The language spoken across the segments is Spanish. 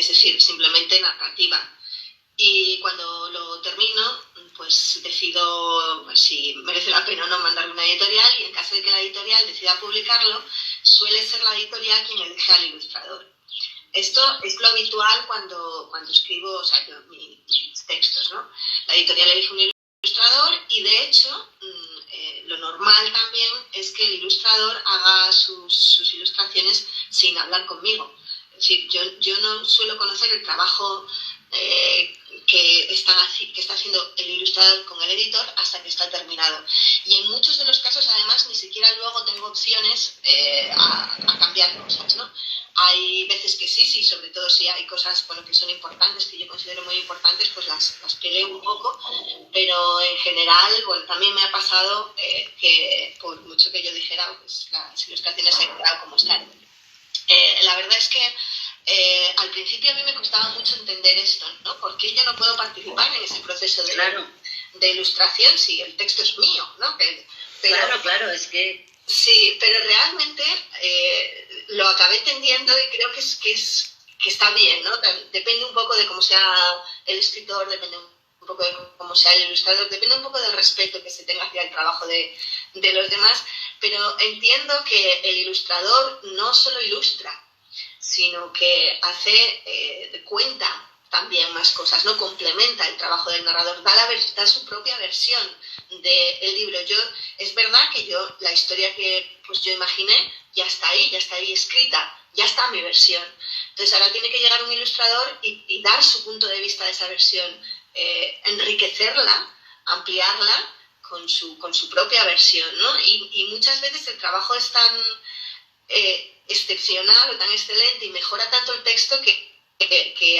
es decir, simplemente narrativa. Y cuando lo termino, pues decido si merece la pena o no mandarle una editorial, y en caso de que la editorial decida publicarlo, suele ser la editorial quien elige al ilustrador. Esto es lo habitual cuando escribo, o sea, mis textos, ¿no? La editorial elige un ilustrador y, de hecho, lo normal también es que el ilustrador haga sus ilustraciones sin hablar conmigo. Es decir, yo no suelo conocer el trabajo que está haciendo el ilustrador con el editor hasta que está terminado. Y en muchos de los casos, además, ni siquiera luego tengo opciones a cambiar cosas, ¿no? Hay veces que sí, sobre todo si hay cosas que son importantes, que yo considero muy importantes, pues las peleo un poco, pero en general, también me ha pasado que por mucho que yo dijera, pues las ilustraciones se han quedado como están. La verdad es que al principio a mí me costaba mucho entender esto, ¿no? ¿Por qué yo no puedo participar en ese proceso de ilustración si el texto es mío, ¿no? Claro, es que... Sí, pero realmente lo acabé entendiendo y creo que está bien, ¿no? Depende un poco de cómo sea el escritor, depende un poco de cómo sea el ilustrador, depende un poco del respeto que se tenga hacia el trabajo de los demás, pero entiendo que el ilustrador no solo ilustra, sino que cuenta también más cosas, ¿no? Complementa el trabajo del narrador, da su propia versión del libro. Es verdad que la historia que yo imaginé ya está ahí escrita, ya está mi versión. Entonces ahora tiene que llegar un ilustrador y dar su punto de vista de esa versión, enriquecerla, ampliarla con su propia versión, ¿no? Y muchas veces el trabajo es tan excepcional o tan excelente y mejora tanto el texto que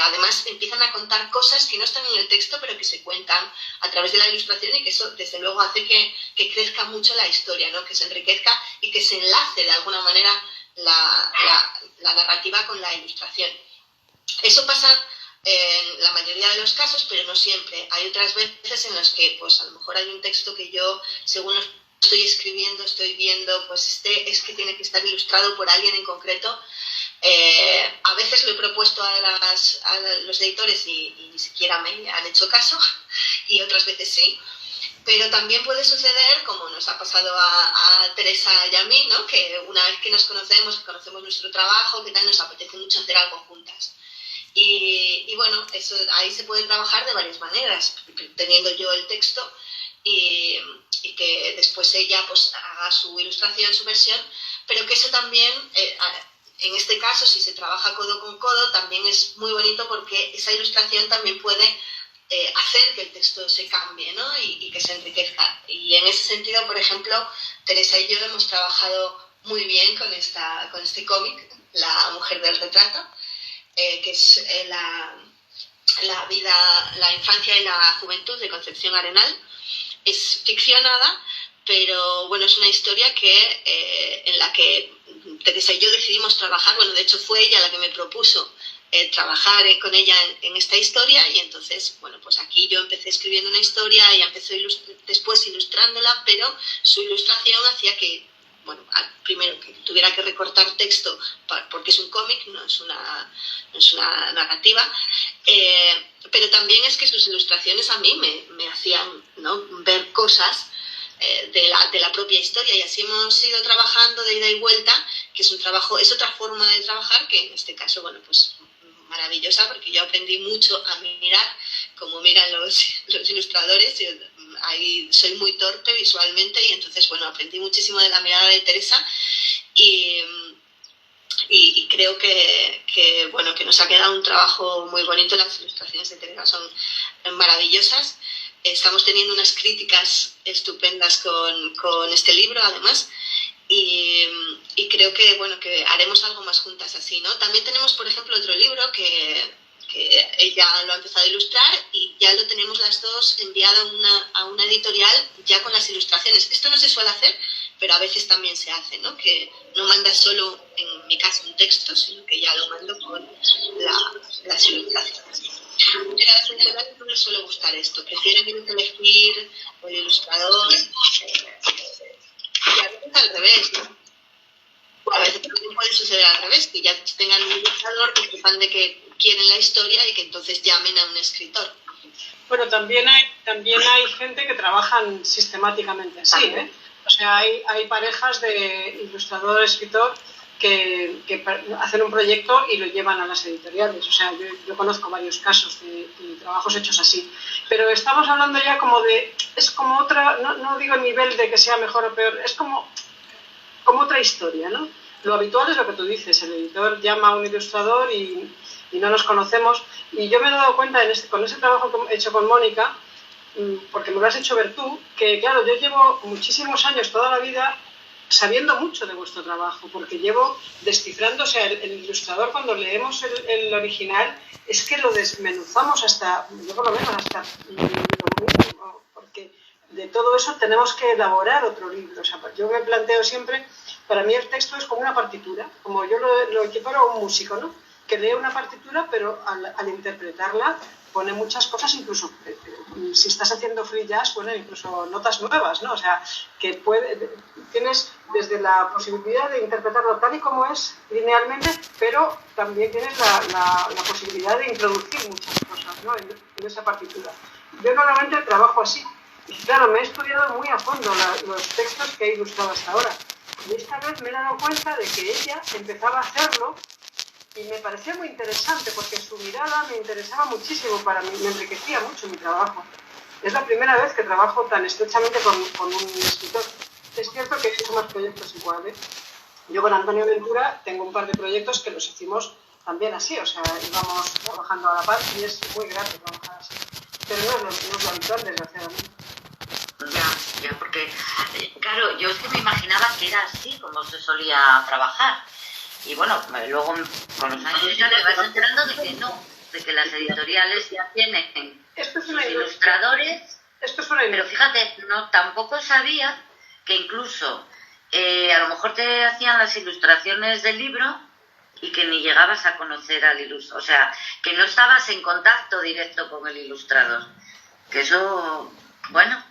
además empiezan a contar cosas que no están en el texto pero que se cuentan a través de la ilustración, y que eso desde luego hace que crezca mucho la historia, ¿no? Que se enriquezca y que se enlace de alguna manera la narrativa con la ilustración. Eso pasa en la mayoría de los casos, pero no siempre. Hay otras veces en las que pues a lo mejor hay un texto que yo, según estoy escribiendo, estoy viendo, pues es que tiene que estar ilustrado por alguien en concreto. A veces lo he propuesto a los editores y ni siquiera me han hecho caso, y otras veces sí. Pero también puede suceder, como nos ha pasado a Teresa y a mí, ¿no? Que una vez que nos conocemos, que conocemos nuestro trabajo, que tal, nos apetece mucho hacer algo juntas. Y bueno, ahí se puede trabajar de varias maneras, teniendo yo el texto y que después ella pues haga su ilustración, su versión, pero que eso también, en este caso, si se trabaja codo con codo, también es muy bonito, porque esa ilustración también puede hacer que el texto se cambie, ¿no? Y que se enriquezca. Y en ese sentido, por ejemplo, Teresa y yo hemos trabajado muy bien con este cómic, La mujer del retrato, que es la infancia y la juventud de Concepción Arenal. Es ficcionada, pero bueno, es una historia en la que Teresa y yo decidimos trabajar. Bueno, de hecho fue ella la que me propuso trabajar con ella en esta historia, y entonces, bueno, pues aquí yo empecé escribiendo una historia y empezó después ilustrándola, pero su ilustración hacía que, bueno, primero que tuviera que recortar texto porque es un cómic, no es una narrativa, pero también es que sus ilustraciones a mí me hacían, ¿no?, ver cosas de la propia historia, y así hemos ido trabajando de ida y vuelta, que es otra forma de trabajar, que en este caso, bueno, pues maravillosa, porque yo aprendí mucho a mirar como miran los ilustradores. Yo ahí soy muy torpe visualmente, y entonces, bueno, aprendí muchísimo de la mirada de Teresa, y creo que bueno, que nos ha quedado un trabajo muy bonito. Las ilustraciones de Teresa son maravillosas. Estamos teniendo unas críticas estupendas con este libro, además, y creo que, bueno, que haremos algo más juntas así, ¿no? También tenemos, por ejemplo, otro libro que ella lo ha empezado a ilustrar, y ya lo tenemos las dos enviado a una editorial ya con las ilustraciones. Esto no se suele hacer, pero a veces también se hace, ¿no? Que no mandas solo, en mi caso, un texto, sino que ya lo mando con las ilustraciones. Pero a las editoriales no les suele gustar esto, prefieren elegir el ilustrador, y a veces al revés, ¿no? A veces también puede suceder al revés, que ya tengan un ilustrador, que sepan de que quieren la historia y que entonces llamen a un escritor. Bueno, también hay gente que trabajan sistemáticamente así, ¿eh? O sea, hay parejas de ilustrador-escritor que hacen un proyecto y lo llevan a las editoriales. O sea, yo conozco varios casos de trabajos hechos así. Pero estamos hablando ya como de... Es como otra... No digo nivel de que sea mejor o peor, es como otra historia, ¿no? Lo habitual es lo que tú dices, el editor llama a un ilustrador y no nos conocemos. Y yo me he dado cuenta con ese trabajo que he hecho con Mónica, porque me lo has hecho ver tú, que claro, yo llevo muchísimos años, toda la vida, sabiendo mucho de vuestro trabajo, porque llevo descifrando, o sea, el ilustrador cuando leemos el original, es que lo desmenuzamos hasta, yo por lo menos hasta lo mínimo, porque de todo eso tenemos que elaborar otro libro. O sea, yo me planteo siempre, para mí el texto es como una partitura, como yo lo equiparo a un músico, ¿no? Que lee una partitura, pero al interpretarla pone muchas cosas, incluso si estás haciendo free jazz, ponen incluso notas nuevas, ¿no? O sea, que tienes desde la posibilidad de interpretarlo tal y como es linealmente, pero también tienes la posibilidad de introducir muchas cosas, ¿no? en esa partitura. Yo normalmente trabajo así. Y claro, me he estudiado muy a fondo los textos que he ilustrado hasta ahora. Y esta vez me he dado cuenta de que ella empezaba a hacerlo y me parecía muy interesante porque su mirada me interesaba muchísimo para mí, me enriquecía mucho mi trabajo. Es la primera vez que trabajo tan estrechamente con un escritor. Es cierto que he hecho más proyectos iguales. Yo con Antonio Ventura tengo un par de proyectos que los hicimos también así, o sea, íbamos trabajando a la par y es muy grato trabajar así. Pero no es lo habitual, desgraciadamente. Ya, porque, claro, yo es que me imaginaba que era así como se solía trabajar. Y bueno, luego con los años ya te vas enterando de que no, de que las editoriales ya tienen sus ilustradores. Pero fíjate, no, tampoco sabía que incluso a lo mejor te hacían las ilustraciones del libro y que ni llegabas a conocer al ilustrador. O sea, que no estabas en contacto directo con el ilustrador. Que eso, bueno,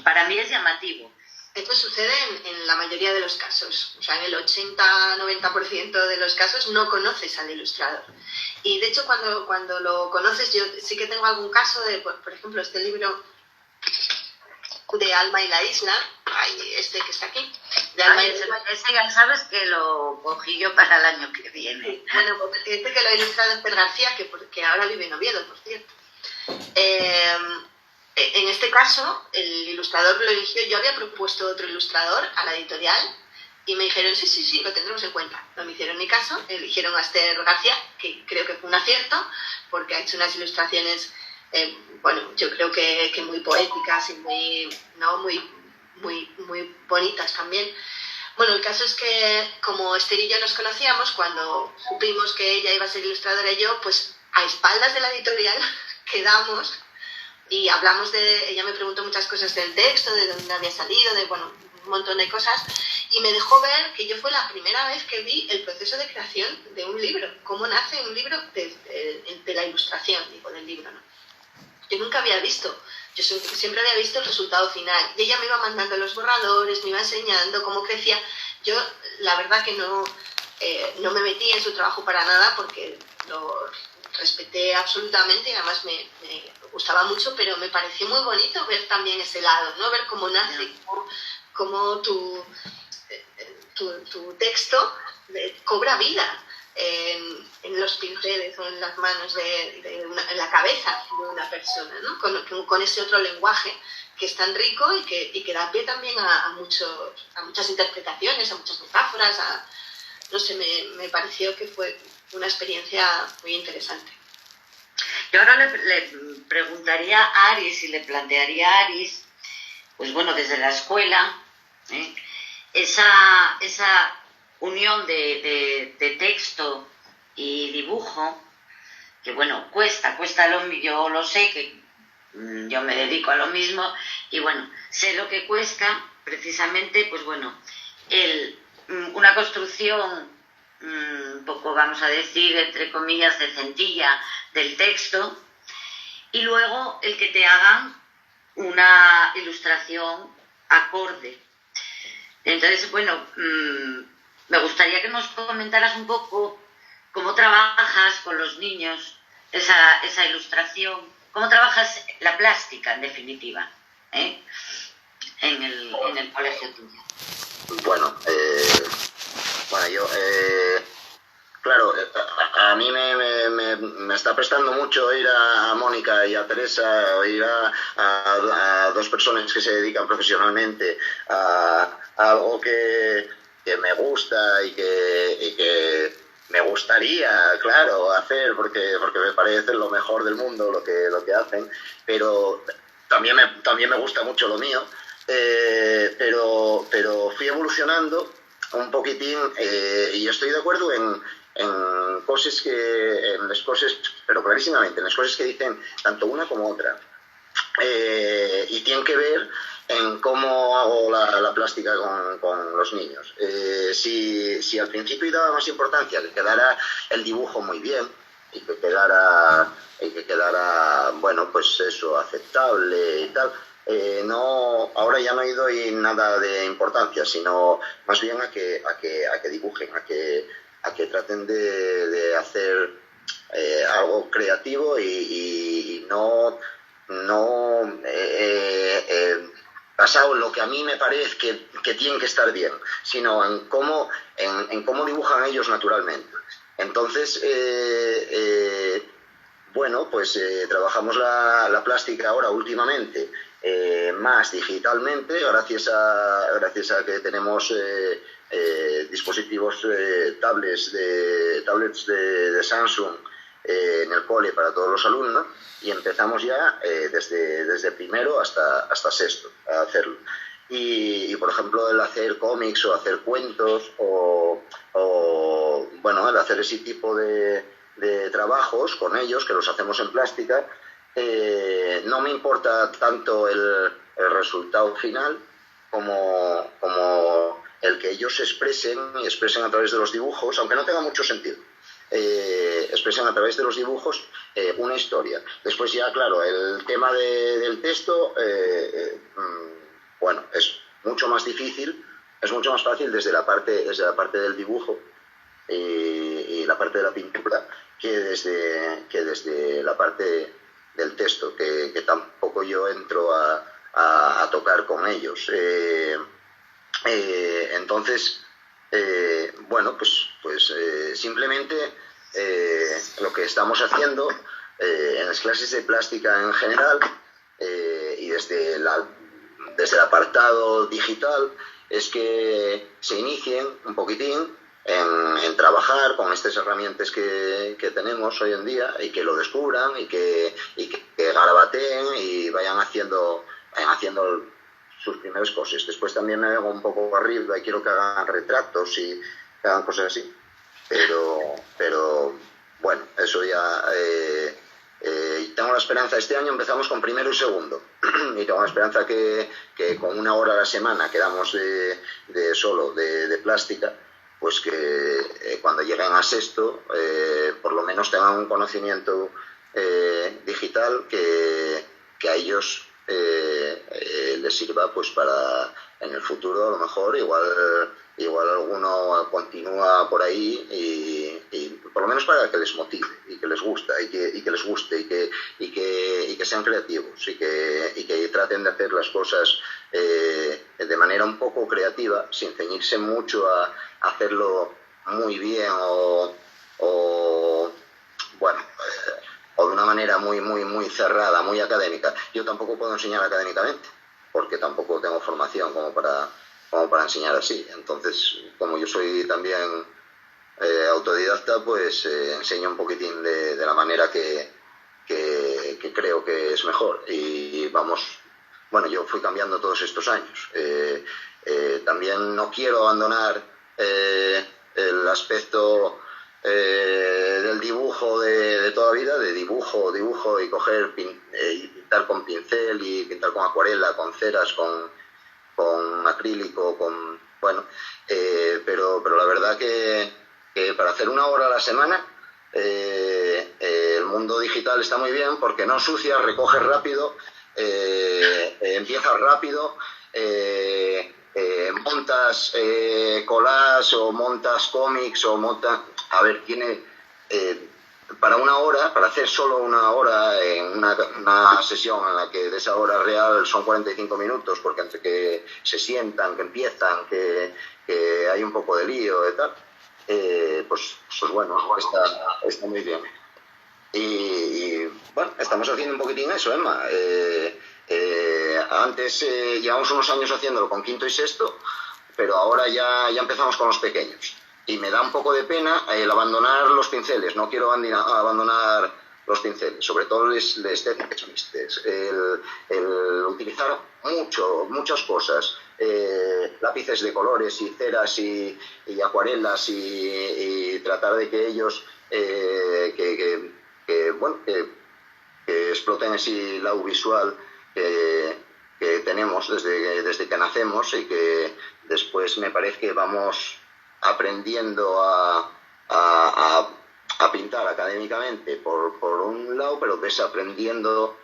para mí es llamativo. Esto sucede en la mayoría de los casos, o sea, en el 80-90% de los casos no conoces al ilustrador. Y de hecho cuando lo conoces, yo sí que tengo algún caso de, por ejemplo, este libro de Alma y la Isla, este que está aquí. De Alma ese ya sabes que lo cogí yo para el año que viene. Bueno, este que lo ha ilustrado Esther García, que ahora vive en Oviedo, por cierto. En este caso, el ilustrador lo eligió. Yo había propuesto otro ilustrador a la editorial y me dijeron, sí, lo tendremos en cuenta. No me hicieron ni caso, eligieron a Esther García, que creo que fue un acierto, porque ha hecho unas ilustraciones, bueno, yo creo que muy poéticas y muy bonitas también. Bueno, el caso es que como Esther y yo nos conocíamos, cuando supimos que ella iba a ser ilustradora y yo, pues a espaldas de la editorial quedamos y hablamos ella me preguntó muchas cosas del texto, de dónde había salido, de, bueno, un montón de cosas, y me dejó ver que yo fue la primera vez que vi el proceso de creación de un libro, cómo nace un libro de la ilustración, digo, del libro, ¿no? Yo nunca había visto, yo siempre había visto el resultado final, y ella me iba mandando los borradores, me iba enseñando cómo crecía. Yo, la verdad que no me metí en su trabajo para nada, porque lo respeté absolutamente y además me gustaba mucho, pero me pareció muy bonito ver también ese lado, ¿no? Ver cómo nace, cómo tu texto cobra vida en los pinceles o en las manos en la cabeza de una persona, ¿no? Con ese otro lenguaje que es tan rico y que da pie también a muchas interpretaciones, a muchas metáforas, no sé, me pareció que fue una experiencia muy interesante. Yo ahora le preguntaría a Aris y le plantearía a Aris, pues bueno, desde la escuela, esa unión de texto y dibujo, que bueno, cuesta yo lo sé, que yo me dedico a lo mismo, y bueno, sé lo que cuesta, precisamente, pues bueno, una construcción un poco, vamos a decir, entre comillas, decentilla del texto, y luego el que te hagan una ilustración acorde. Entonces, bueno, me gustaría que nos comentaras un poco cómo trabajas con los niños esa ilustración, cómo trabajas la plástica, en definitiva, ¿eh? en el colegio tuyo. Bueno, yo, claro, a mí me está prestando mucho ir a Mónica y a Teresa, o ir a dos personas que se dedican profesionalmente a algo que me gusta y que me gustaría, claro, hacer, porque me parece lo mejor del mundo lo que hacen, pero también me gusta mucho lo mío, pero fui evolucionando un poquitín, y estoy de acuerdo en las cosas, pero clarísimamente, en las cosas que dicen tanto una como otra, y tienen que ver en cómo hago la plástica con los niños. Si al principio daba más importancia que quedara el dibujo muy bien y que quedara bueno, pues eso, aceptable y tal, ahora ya no doy nada de importancia, sino más bien a que dibujen, a que traten de hacer algo creativo y no basado en lo que a mí me parece que tiene que estar bien, sino en cómo dibujan ellos naturalmente. Entonces, bueno, pues trabajamos la plástica ahora últimamente más digitalmente, gracias a que tenemos dispositivos tablets de Samsung en el cole para todos los alumnos, y empezamos ya desde primero hasta sexto a hacerlo. Y por ejemplo, el hacer cómics o hacer cuentos o bueno, el hacer ese tipo de trabajos con ellos, que los hacemos en plástica, no me importa tanto el resultado final como el que ellos expresen a través de los dibujos, aunque no tenga mucho sentido. Expresan a través de los dibujos una historia. Después ya, claro, el tema del texto, bueno, es mucho más difícil, es mucho más fácil desde la parte del dibujo y la parte de la pintura que desde la parte del texto, que tampoco yo entro a tocar con ellos. Entonces, bueno, pues simplemente lo que estamos haciendo en las clases de plástica en general, y desde el apartado digital, es que se inicien un poquitín en trabajar con estas herramientas que tenemos hoy en día, y que lo descubran y que garabateen y vayan haciendo sus primeras cosas. Después también me vengo un poco arriba y quiero que hagan retratos y que hagan cosas así, pero bueno, eso ya tengo la esperanza. Este año empezamos con primero y segundo y tengo la esperanza que con 1 hora a la semana que damos de plástica, pues que cuando lleguen a sexto por lo menos tengan un conocimiento digital que a ellos les sirva pues para en el futuro. A lo mejor igual alguno continúa por ahí y por lo menos para que les motive y que les guste y que sean creativos y que traten de hacer las cosas de manera un poco creativa, sin ceñirse mucho a hacerlo muy bien o bueno, o de una manera muy cerrada, muy académica. Yo tampoco puedo enseñar académicamente, porque tampoco tengo formación como para enseñar así. Entonces, como yo soy también autodidacta, pues enseño un poquitín de la manera que creo que es mejor. Y bueno, yo fui cambiando todos estos años. También no quiero abandonar el aspecto del dibujo de toda vida, de dibujo y coger y pintar con pincel y pintar con acuarela, con ceras, con acrílico, bueno, pero la verdad que para hacer 1 hora a la semana el mundo digital está muy bien, porque no ensucia, recoge rápido, empieza rápido, montas collage o montas cómics o montas... A ver, tiene... para una hora, para hacer solo una hora en una sesión en la que de esa hora real son 45 minutos, porque entre que se sientan, que empiezan, que hay un poco de lío y tal, pues bueno, está muy bien. Y bueno, estamos haciendo un poquitín eso, Emma. Antes llevamos unos años haciéndolo con quinto y sexto, pero ahora ya empezamos con los pequeños. Y me da un poco de pena el abandonar los pinceles. No quiero abandonar los pinceles, sobre todo el estética, el utilizar muchas cosas, lápices de colores y ceras y acuarelas y tratar de que ellos que exploten así el audiovisual que tenemos desde que nacemos, y que después me parece que vamos aprendiendo a pintar académicamente por un lado, pero desaprendiendo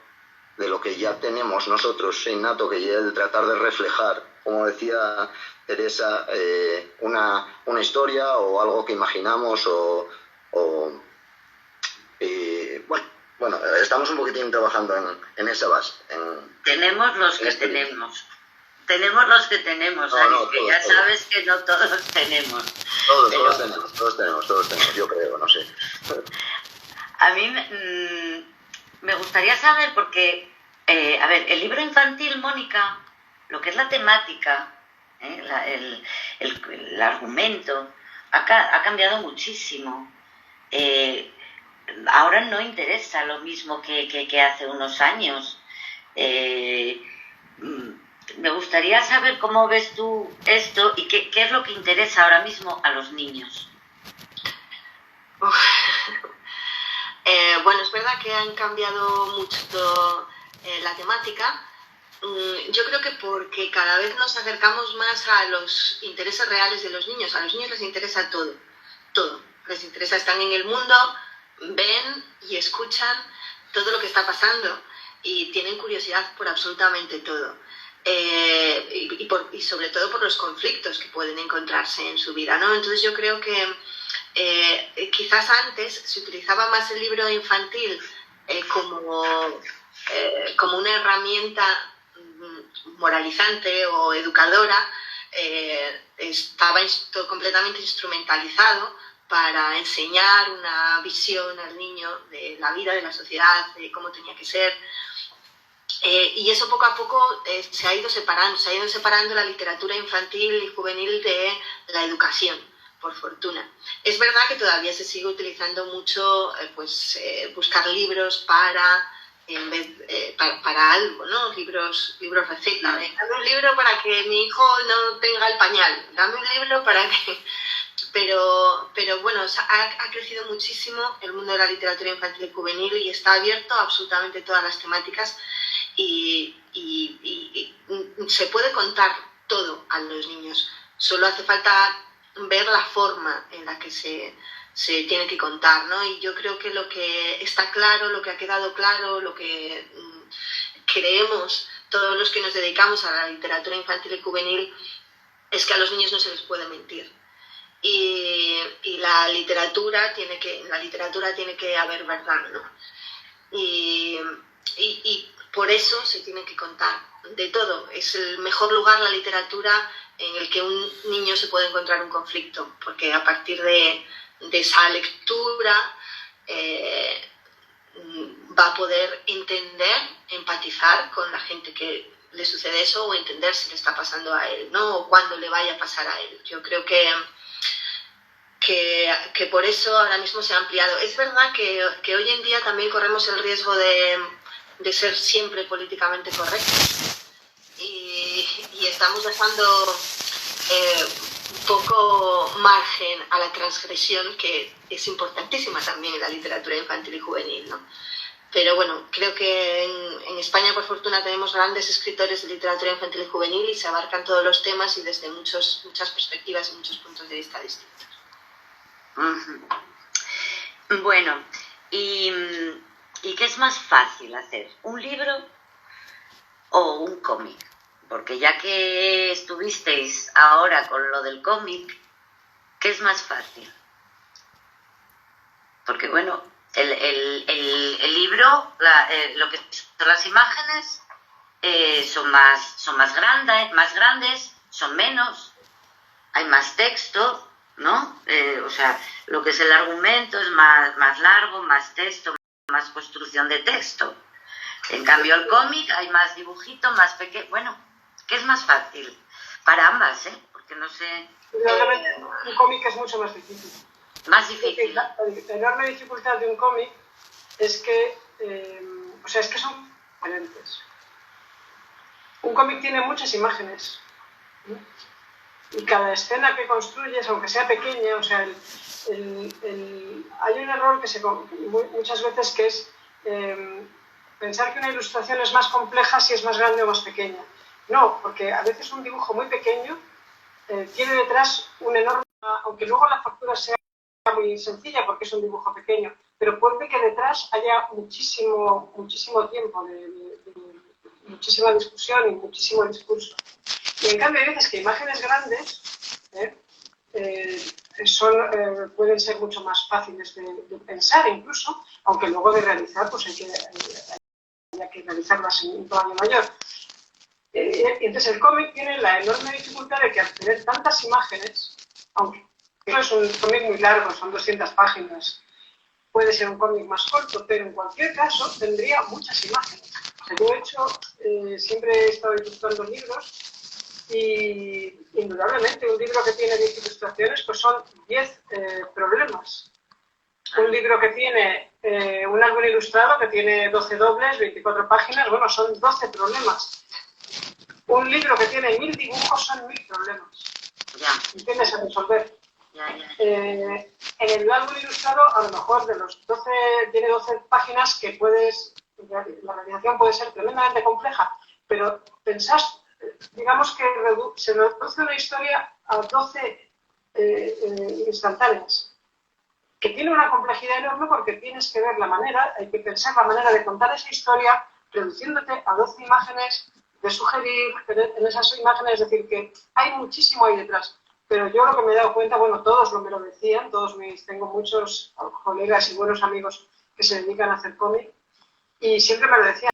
de lo que ya tenemos nosotros innato, que ya es el tratar de reflejar, como decía Teresa, una historia o algo que imaginamos bueno, estamos un poquitín trabajando en esa base. Tenemos los que tenemos. Tenemos los que tenemos, Alice, que ya sabes que no todos tenemos. Todos tenemos, yo creo, no sé. A mí me gustaría saber, porque, a ver, el libro infantil, Mónica, lo que es la temática, el argumento, ha cambiado muchísimo. Ahora no interesa lo mismo que hace unos años. Me gustaría saber cómo ves tú esto y qué es lo que interesa ahora mismo a los niños. Bueno, es verdad que han cambiado mucho la temática. Yo creo que porque cada vez nos acercamos más a los intereses reales de los niños. A los niños les interesa todo. Les interesa, están en el mundo, ven y escuchan todo lo que está pasando y tienen curiosidad por absolutamente todo. Y sobre todo por los conflictos que pueden encontrarse en su vida, ¿no? Entonces yo creo que quizás antes se utilizaba más el libro infantil como una herramienta moralizante o educadora. Estaba completamente instrumentalizado para enseñar una visión al niño de la vida, de la sociedad, de cómo tenía que ser. Y eso poco a poco se ha ido separando la literatura infantil y juvenil de la educación, por fortuna. Es verdad que todavía se sigue utilizando mucho buscar libros para algo, ¿no? Libros receta. Dame un libro para que mi hijo no tenga el pañal, dame un libro para que... Pero bueno, ha crecido muchísimo el mundo de la literatura infantil y juvenil y está abierto a absolutamente todas las temáticas. Y se puede contar todo a los niños, solo hace falta ver la forma en la que se tiene que contar, ¿no? Y yo creo que lo que está claro, lo que ha quedado claro, lo que creemos todos los que nos dedicamos a la literatura infantil y juvenil, es que a los niños no se les puede mentir. Y en la literatura tiene que haber verdad, ¿no? Y por eso se tiene que contar de todo. Es el mejor lugar, la literatura, en el que un niño se puede encontrar un conflicto, porque a partir de esa lectura va a poder entender, empatizar con la gente que le sucede eso, o entender si le está pasando a él, ¿no? O cuándo le vaya a pasar a él. Yo creo que por eso ahora mismo se ha ampliado. Es verdad que hoy en día también corremos el riesgo de ser siempre políticamente correctos y estamos dejando poco margen a la transgresión, que es importantísima también en la literatura infantil y juvenil, ¿no? Pero bueno, creo que en España, por fortuna, tenemos grandes escritores de literatura infantil y juvenil y se abarcan todos los temas y desde muchas perspectivas y muchos puntos de vista distintos. Bueno, ¿y qué es más fácil hacer? ¿Un libro o un cómic? porque ya que estuvisteis ahora con lo del cómic, ¿qué es más fácil? Porque bueno, el libro, lo que son las imágenes, son más grandes, son menos, hay más texto, ¿no? O sea, lo que es el argumento es más largo, más texto, más construcción de texto. En cambio, el cómic hay más dibujito, más pequeño. Bueno, ¿qué es más fácil? Para ambas, ¿eh? Porque no sé... Realmente, un cómic es mucho más difícil. Más difícil. La enorme dificultad de un cómic es que, es que son diferentes. Un cómic tiene muchas imágenes, ¿no? Y cada escena que construyes, aunque sea pequeña, o sea, hay un error que muchas veces que es pensar que una ilustración es más compleja si es más grande o más pequeña. No, porque a veces un dibujo muy pequeño tiene detrás un enorme, aunque luego la factura sea muy sencilla porque es un dibujo pequeño, pero puede que detrás haya muchísimo tiempo, muchísima discusión y muchísimo discurso. Y en cambio hay veces que imágenes grandes pueden ser mucho más fáciles de pensar incluso, aunque luego de realizar pues hay que realizarlas en un tamaño mayor. Entonces el cómic tiene la enorme dificultad de que al tener tantas imágenes, aunque no es un cómic muy largo, son 200 páginas, puede ser un cómic más corto, pero en cualquier caso tendría muchas imágenes. O sea, yo siempre he estado ilustrando libros y indudablemente un libro que tiene 10 ilustraciones pues son 10 problemas. Un libro que tiene un álbum ilustrado que tiene 12 dobles, 24 páginas, bueno, son 12 problemas. Un libro que tiene 1000 dibujos son 1000 problemas. ¿Entiendes? A resolver. En el álbum ilustrado, a lo mejor tiene 12 páginas que la realización puede ser tremendamente compleja, pero digamos que se reduce una historia a 12 instantáneas, que tiene una complejidad enorme porque tienes que ver hay que pensar la manera de contar esa historia, reduciéndote a 12 imágenes, de sugerir en esas imágenes, es decir, que hay muchísimo ahí detrás. Pero yo lo que me he dado cuenta, bueno, todos me lo decían, tengo muchos colegas y buenos amigos que se dedican a hacer cómic, y siempre me lo decían,